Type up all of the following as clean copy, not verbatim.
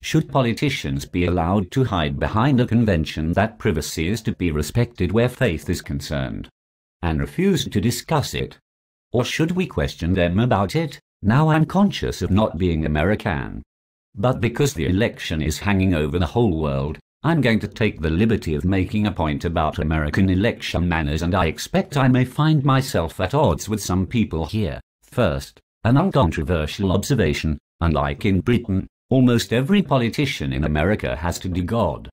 Should politicians be allowed to hide behind a convention that privacy is to be respected where faith is concerned, and refuse to discuss it? Or should we question them about it? Now I'm conscious of not being American, but because the election is hanging over the whole world, I'm going to take the liberty of making a point about American election manners, and I expect I may find myself at odds with some people here. First, an uncontroversial observation: unlike in Britain, almost every politician in America has to do God,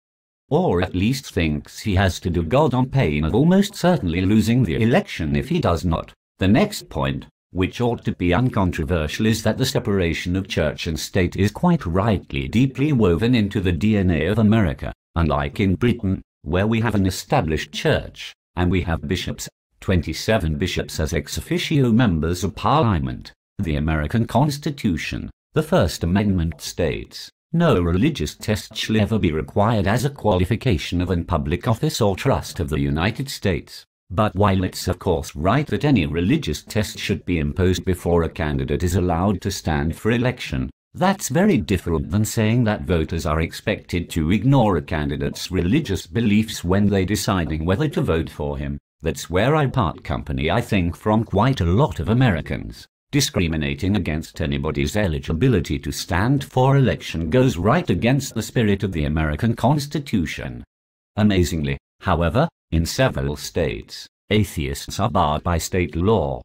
or at least thinks he has to do God on pain of almost certainly losing the election if he does not. The next point, which ought to be uncontroversial, is that the separation of church and state is quite rightly deeply woven into the DNA of America, unlike in Britain, where we have an established church, and we have bishops, 27 bishops as ex officio members of Parliament. The American Constitution, the First Amendment, states, "No religious test shall ever be required as a qualification of an public office or trust of the United States." But while it's of course right that any religious test should be imposed before a candidate is allowed to stand for election, that's very different than saying that voters are expected to ignore a candidate's religious beliefs when they're deciding whether to vote for him. That's where I part company, I think, from quite a lot of Americans. Discriminating against anybody's eligibility to stand for election goes right against the spirit of the American Constitution. Amazingly, however, in several states, atheists are barred by state law.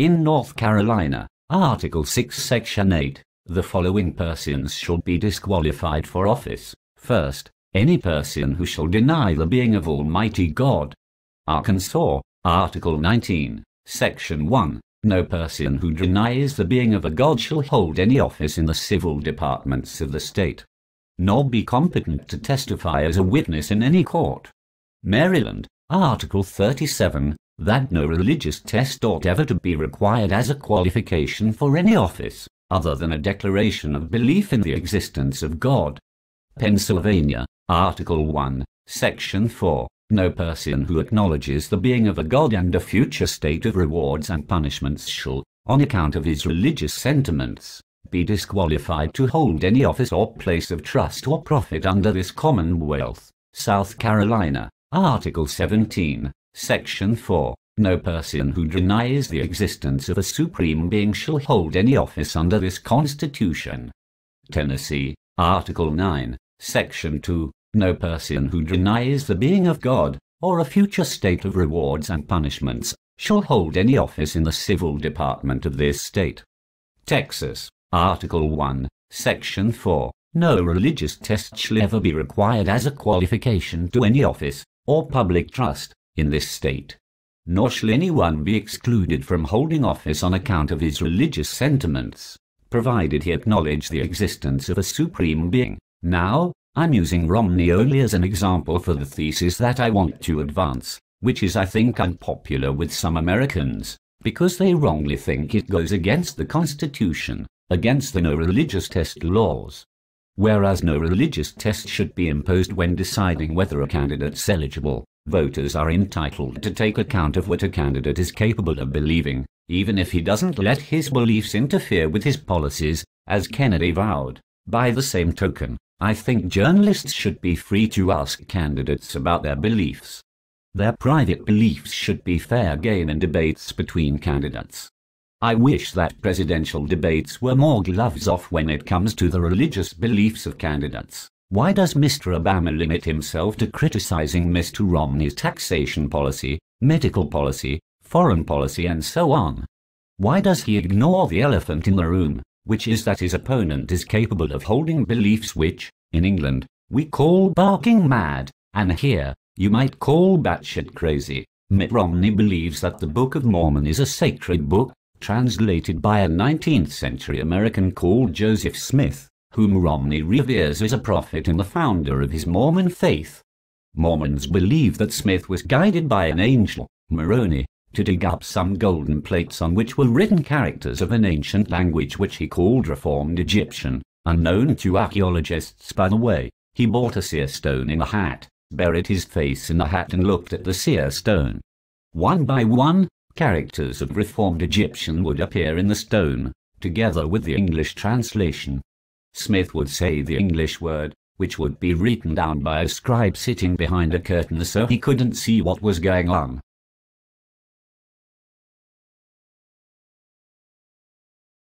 In North Carolina, Article 6, Section 8, the following persons shall be disqualified for office. First, any person who shall deny the being of Almighty God. Arkansas, Article 19, Section 1, no person who denies the being of a god shall hold any office in the civil departments of the state, nor be competent to testify as a witness in any court. Maryland, Article 37, that no religious test ought ever to be required as a qualification for any office, other than a declaration of belief in the existence of God. Pennsylvania, Article 1, Section 4, no person who acknowledges the being of a God and a future state of rewards and punishments shall, on account of his religious sentiments, be disqualified to hold any office or place of trust or profit under this Commonwealth. South Carolina, Article 17, Section 4, no person who denies the existence of a supreme being shall hold any office under this Constitution. Tennessee, Article 9, Section 2, no person who denies the being of God, or a future state of rewards and punishments, shall hold any office in the civil department of this state. Texas, Article 1, Section 4, no religious test shall ever be required as a qualification to any office, or public trust, in this state. Nor shall anyone be excluded from holding office on account of his religious sentiments, provided he acknowledge the existence of a supreme being. Now, I'm using Romney only as an example for the thesis that I want to advance, which is, I think, unpopular with some Americans, because they wrongly think it goes against the Constitution, against the no religious test laws. Whereas no religious test should be imposed when deciding whether a candidate's eligible, voters are entitled to take account of what a candidate is capable of believing, even if he doesn't let his beliefs interfere with his policies, as Kennedy vowed. By the same token, I think journalists should be free to ask candidates about their beliefs. Their private beliefs should be fair game in debates between candidates. I wish that presidential debates were more gloves off when it comes to the religious beliefs of candidates. Why does Mr. Obama limit himself to criticizing Mr. Romney's taxation policy, medical policy, foreign policy, and so on? Why does he ignore the elephant in the room, which is that his opponent is capable of holding beliefs which, in England, we call barking mad, and here, you might call batshit crazy? Mitt Romney believes that the Book of Mormon is a sacred book, translated by a 19th century American called Joseph Smith, whom Romney reveres as a prophet and the founder of his Mormon faith. Mormons believe that Smith was guided by an angel, Moroni, to dig up some golden plates on which were written characters of an ancient language which he called Reformed Egyptian, unknown to archaeologists by the way. He bought a seer stone in a hat, buried his face in the hat and looked at the seer stone. One by one, characters of Reformed Egyptian would appear in the stone, together with the English translation. Smith would say the English word, which would be written down by a scribe sitting behind a curtain so he couldn't see what was going on.